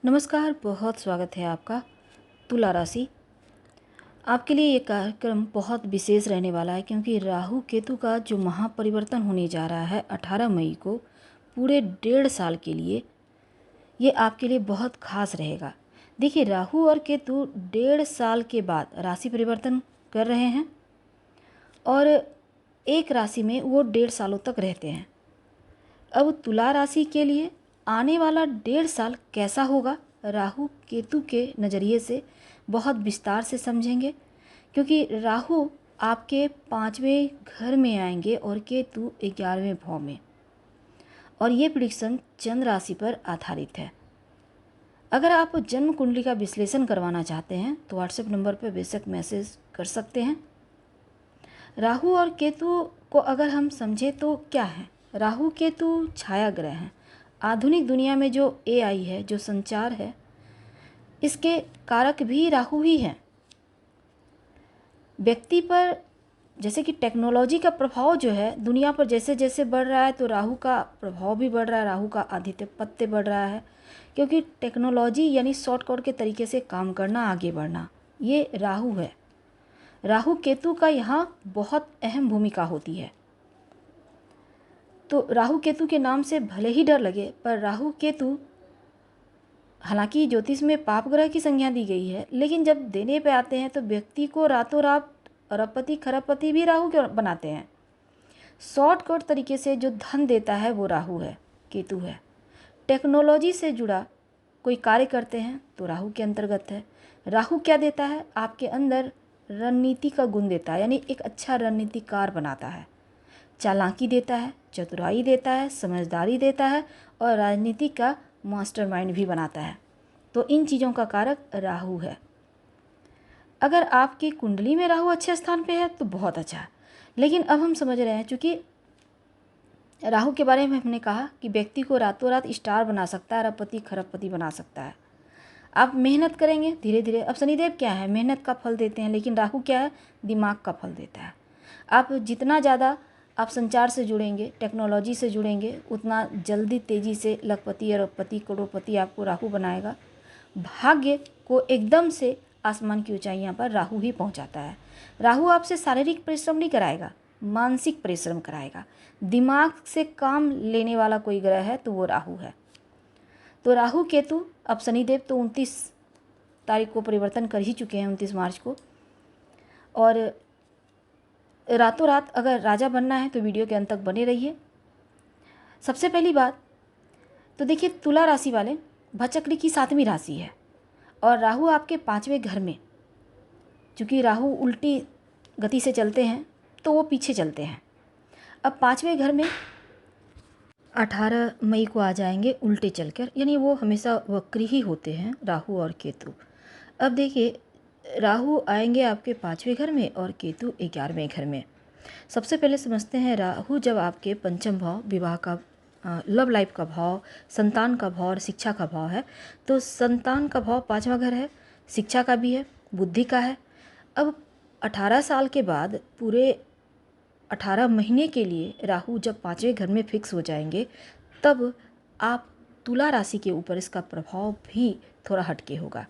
नमस्कार, बहुत स्वागत है आपका। तुला राशि, आपके लिए ये कार्यक्रम बहुत विशेष रहने वाला है क्योंकि राहु केतु का जो महापरिवर्तन होने जा रहा है 18 मई को, पूरे 1.5 साल के लिए ये आपके लिए बहुत खास रहेगा। देखिए, राहु और केतु 1.5 साल के बाद राशि परिवर्तन कर रहे हैं और एक राशि में वो 1.5 सालों तक रहते हैं। अब तुला राशि के लिए आने वाला 1.5 साल कैसा होगा, राहु केतु के नज़रिए से बहुत विस्तार से समझेंगे क्योंकि राहु आपके 5वें घर में आएंगे और केतु 11वें भाव में, और ये प्रिडिक्शन चंद्र राशि पर आधारित है। अगर आप जन्म कुंडली का विश्लेषण करवाना चाहते हैं तो व्हाट्सएप नंबर पर बेशक मैसेज कर सकते हैं। राहु और केतु को अगर हम समझें तो क्या है, राहु केतु छाया ग्रह हैं। आधुनिक दुनिया में जो एआई है, जो संचार है, इसके कारक भी राहु ही हैं। व्यक्ति पर जैसे कि टेक्नोलॉजी का प्रभाव जो है दुनिया पर जैसे जैसे बढ़ रहा है, तो राहु का प्रभाव भी बढ़ रहा है, राहु का आधिपत्य बढ़ रहा है क्योंकि टेक्नोलॉजी यानी शॉर्टकट के तरीके से काम करना, आगे बढ़ना, ये राहु है। राहु केतु का यहाँ बहुत अहम भूमिका होती है। तो राहु केतु के नाम से भले ही डर लगे, पर राहु केतु हालांकि ज्योतिष में पाप ग्रह की संज्ञा दी गई है, लेकिन जब देने पे आते हैं तो व्यक्ति को रातों रात अरबपति खरबपति भी राहु क्यों बनाते हैं। शॉर्टकट तरीके से जो धन देता है वो राहु है, केतु है। टेक्नोलॉजी से जुड़ा कोई कार्य करते हैं तो राहु के अंतर्गत है। राहु क्या देता है, आपके अंदर रणनीति का गुण देता है, यानी एक अच्छा रणनीतिकार बनाता है। चालाकी देता है, चतुराई देता है, समझदारी देता है और राजनीति का मास्टरमाइंड भी बनाता है। तो इन चीज़ों का कारक राहु है। अगर आपकी कुंडली में राहु अच्छे स्थान पे है तो बहुत अच्छा है, लेकिन अब हम समझ रहे हैं, चूँकि राहु के बारे में हमने कहा कि व्यक्ति को रातों रात स्टार बना सकता है, अरबपति खरबपति बना सकता है। आप मेहनत करेंगे धीरे धीरे। अब शनिदेव क्या है, मेहनत का फल देते हैं, लेकिन राहु क्या है, दिमाग का फल देता है। आप जितना ज़्यादा आप संचार से जुड़ेंगे, टेक्नोलॉजी से जुड़ेंगे, उतना जल्दी तेज़ी से लखपति, अरबपति, करोड़पति आपको राहु बनाएगा। भाग्य को एकदम से आसमान की ऊंचाइयां पर राहु ही पहुंचाता है। राहु आपसे शारीरिक परिश्रम नहीं कराएगा, मानसिक परिश्रम कराएगा। दिमाग से काम लेने वाला कोई ग्रह है तो वो राहु है। तो राहु केतु, अब शनिदेव तो 29 तारीख को परिवर्तन कर ही चुके हैं, 29 मार्च को। और रातों रात अगर राजा बनना है तो वीडियो के अंत तक बने रहिए। सबसे पहली बात तो देखिए, तुला राशि वाले, भचक्री की 7वीं राशि है और राहु आपके 5वें घर में। चूँकि राहु उल्टी गति से चलते हैं तो वो पीछे चलते हैं। अब 5वें घर में 18 मई को आ जाएंगे उल्टे चलकर, यानी वो हमेशा वक्री ही होते हैं राहु और केतु। अब देखिए, राहु आएंगे आपके 5वें घर में और केतु 11वें घर में। सबसे पहले समझते हैं, राहु जब आपके पंचम भाव, विवाह का, लव लाइफ का भाव, संतान का भाव और शिक्षा का भाव है, तो संतान का भाव 5वां घर है, शिक्षा का भी है, बुद्धि का है। अब 18 साल के बाद पूरे 18 महीने के लिए राहु जब 5वें घर में फिक्स हो जाएंगे, तब आप तुला राशि के ऊपर इसका प्रभाव भी थोड़ा हटके होगा।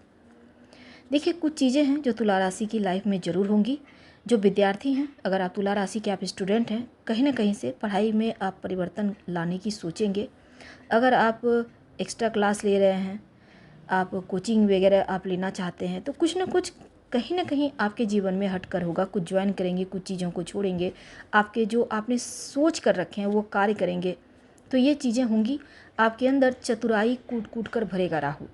देखिए, कुछ चीज़ें हैं जो तुला राशि की लाइफ में ज़रूर होंगी। जो विद्यार्थी हैं, अगर आप तुला राशि के आप स्टूडेंट हैं, कहीं ना कहीं से पढ़ाई में आप परिवर्तन लाने की सोचेंगे। अगर आप एक्स्ट्रा क्लास ले रहे हैं, आप कोचिंग वगैरह आप लेना चाहते हैं, तो कुछ ना कुछ कहीं ना कहीं आपके जीवन में हटकर होगा। कुछ ज्वाइन करेंगे, कुछ चीज़ों को छोड़ेंगे, आपके जो आपने सोच कर रखे हैं वो कार्य करेंगे। तो ये चीज़ें होंगी। आपके अंदर चतुराई कूट कूट कर भरेगा राहु।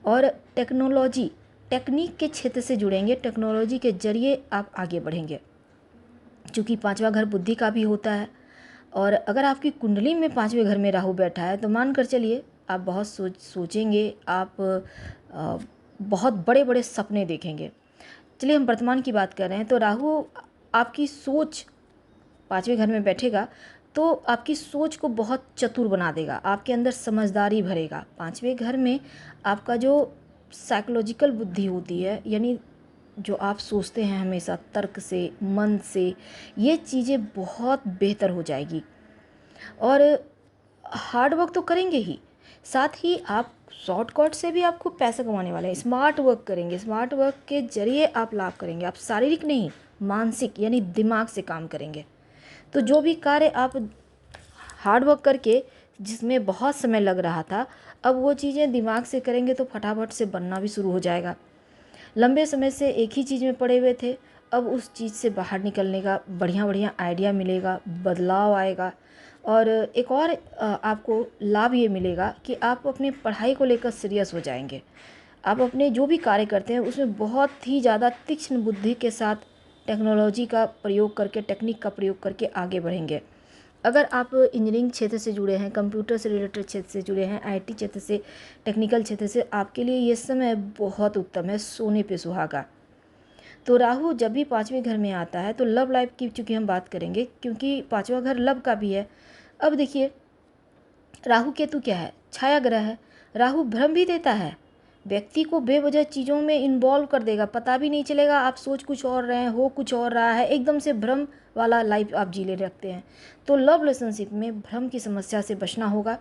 और टेक्नोलॉजी, टेक्निक के क्षेत्र से जुड़ेंगे, टेक्नोलॉजी के जरिए आप आगे बढ़ेंगे। चूँकि 5वां घर बुद्धि का भी होता है, और अगर आपकी कुंडली में 5वें घर में राहु बैठा है तो मान कर चलिए आप बहुत सोचेंगे, आप बहुत बड़े बड़े सपने देखेंगे। चलिए हम वर्तमान की बात कर रहे हैं, तो राहु आपकी सोच 5वें घर में बैठेगा तो आपकी सोच को बहुत चतुर बना देगा, आपके अंदर समझदारी भरेगा। 5वें घर में आपका जो साइकोलॉजिकल बुद्धि होती है, यानी जो आप सोचते हैं हमेशा तर्क से, मन से, ये चीज़ें बहुत बेहतर हो जाएगी। और हार्ड वर्क तो करेंगे ही, साथ ही आप शॉर्टकट से भी आप खूब पैसा कमाने वाले हैं। स्मार्ट वर्क करेंगे, स्मार्ट वर्क के जरिए आप लाभ करेंगे। आप शारीरिक नहीं, मानसिक यानी दिमाग से काम करेंगे। तो जो भी कार्य आप हार्ड वर्क करके जिसमें बहुत समय लग रहा था, अब वो चीज़ें दिमाग से करेंगे तो फटाफट से बनना भी शुरू हो जाएगा। लंबे समय से एक ही चीज़ में पड़े हुए थे, अब उस चीज़ से बाहर निकलने का बढ़िया बढ़िया आइडिया मिलेगा, बदलाव आएगा। और एक और आपको लाभ ये मिलेगा कि आप अपनी पढ़ाई को लेकर सीरियस हो जाएंगे। आप अपने जो भी कार्य करते हैं उसमें बहुत ही ज़्यादा तीक्ष्ण बुद्धि के साथ टेक्नोलॉजी का प्रयोग करके, टेक्निक का प्रयोग करके आगे बढ़ेंगे। अगर आप इंजीनियरिंग क्षेत्र से जुड़े हैं, कंप्यूटर से रिलेटेड क्षेत्र से जुड़े हैं, आईटी क्षेत्र से, टेक्निकल क्षेत्र से, आपके लिए ये समय बहुत उत्तम है, सोने पे सुहागा। तो राहु जब भी 5वें घर में आता है तो लव लाइफ की चूँकि हम बात करेंगे, क्योंकि 5वां घर लव का भी है। अब देखिए, राहु केतु क्या है? छाया ग्रह है। राहु भ्रम भी देता है, व्यक्ति को बेवजह चीज़ों में इन्वॉल्व कर देगा, पता भी नहीं चलेगा आप सोच कुछ और रहे हैं, हो कुछ और रहा है, एकदम से भ्रम वाला लाइफ आप जी ले रखते हैं। तो लव रिलेशनशिप में भ्रम की समस्या से बचना होगा।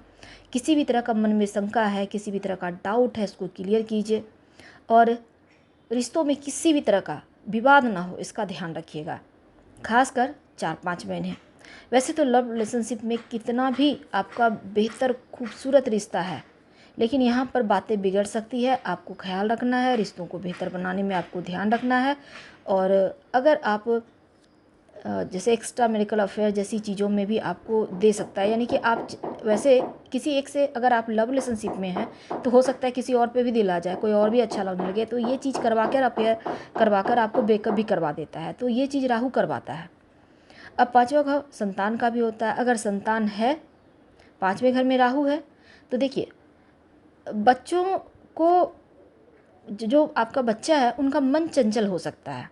किसी भी तरह का मन में शंका है, किसी भी तरह का डाउट है, इसको क्लियर कीजिए। और रिश्तों में किसी भी तरह का विवाद ना हो, इसका ध्यान रखिएगा, खासकर 4-5 महीने। वैसे तो लव रिलेशनशिप में कितना भी आपका बेहतर खूबसूरत रिश्ता है, लेकिन यहाँ पर बातें बिगड़ सकती है, आपको ख्याल रखना है, रिश्तों को बेहतर बनाने में आपको ध्यान रखना है। और अगर आप जैसे एक्स्ट्रा मैरिटल अफेयर जैसी चीज़ों में भी आपको दे सकता है, यानी कि आप वैसे किसी एक से अगर आप लव रिलेशनशिप में हैं तो हो सकता है किसी और पे भी दिल आ जाए, कोई और भी अच्छा लगने लगे, तो ये चीज़ करवाकर अफेयर करवाकर आपको ब्रेकअप भी करवा देता है। तो ये चीज़ राहु करवाता है। अब 5वां घर संतान का भी होता है। अगर संतान है, 5वें घर में राहु है, तो देखिए बच्चों को, जो आपका बच्चा है उनका मन चंचल हो सकता है,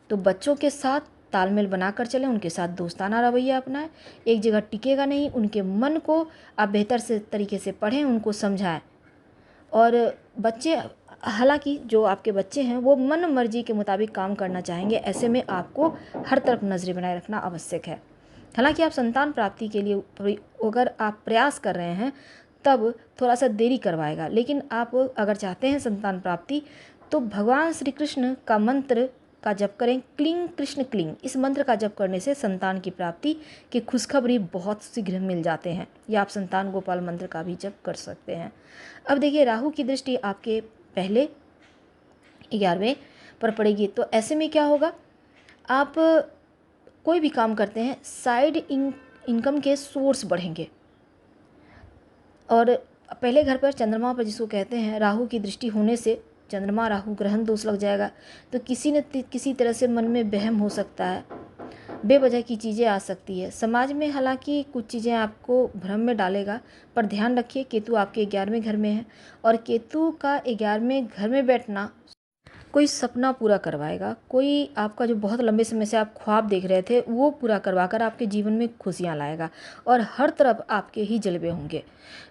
तो बच्चों के साथ तालमेल बनाकर चलें, उनके साथ दोस्ताना रवैया अपनाएं, एक जगह टिकेगा नहीं। उनके मन को आप बेहतर से तरीके से पढ़ें, उनको समझाएं। और बच्चे, हालांकि जो आपके बच्चे हैं वो मन मर्जी के मुताबिक काम करना चाहेंगे, ऐसे में आपको हर तरफ नज़रें बनाए रखना आवश्यक है। हालांकि आप संतान प्राप्ति के लिए अगर आप प्रयास कर रहे हैं तब थोड़ा सा देरी करवाएगा, लेकिन आप अगर चाहते हैं संतान प्राप्ति तो भगवान श्री कृष्ण का मंत्र का जप करें, क्लीं कृष्ण क्लीं। इस मंत्र का जप करने से संतान की प्राप्ति की खुशखबरी बहुत शीघ्र मिल जाते हैं, या आप संतान गोपाल मंत्र का भी जप कर सकते हैं। अब देखिए, राहु की दृष्टि आपके पहले 11वें पर पड़ेगी, तो ऐसे में क्या होगा, आप कोई भी काम करते हैं साइड इनकम के सोर्स बढ़ेंगे। और पहले घर पर चंद्रमा पर जिसको कहते हैं, राहु की दृष्टि होने से चंद्रमा राहु ग्रहण दोष लग जाएगा, तो किसी न किसी तरह से मन में वहम हो सकता है, बेवजह की चीज़ें आ सकती है। समाज में हालांकि कुछ चीज़ें आपको भ्रम में डालेगा, पर ध्यान रखिए केतु आपके 11वें घर में है, और केतु का 11वें घर में बैठना कोई सपना पूरा करवाएगा, कोई आपका जो बहुत लंबे समय से आप ख्वाब देख रहे थे वो पूरा करवाकर आपके जीवन में खुशियाँ लाएगा, और हर तरफ आपके ही जलवे होंगे।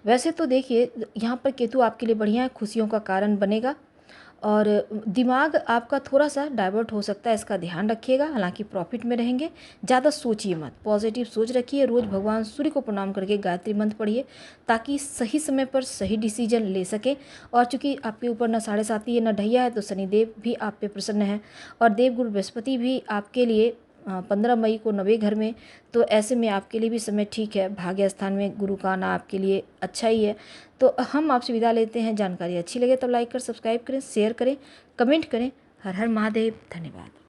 वैसे तो देखिए, यहाँ पर केतु आपके लिए बढ़िया है, खुशियों का कारण बनेगा, और दिमाग आपका थोड़ा सा डाइवर्ट हो सकता है, इसका ध्यान रखिएगा। हालांकि प्रॉफिट में रहेंगे, ज़्यादा सोचिए मत, पॉजिटिव सोच रखिए। रोज़ भगवान सूर्य को प्रणाम करके गायत्री मंत्र पढ़िए, ताकि सही समय पर सही डिसीजन ले सकें। और चूँकि आपके ऊपर न 7.5 है न ढैया है, तो शनिदेव भी आप पे प्रसन्न है, और देवगुरु बृहस्पति भी आपके लिए 15 मई को 9वें घर में, तो ऐसे में आपके लिए भी समय ठीक है। भाग्य स्थान में गुरु का आना आपके लिए अच्छा ही है। तो हम आपसे विदा लेते हैं। जानकारी अच्छी लगे तो लाइक कर, सब्सक्राइब करें, शेयर करें, कमेंट करें। हर हर महादेव। धन्यवाद।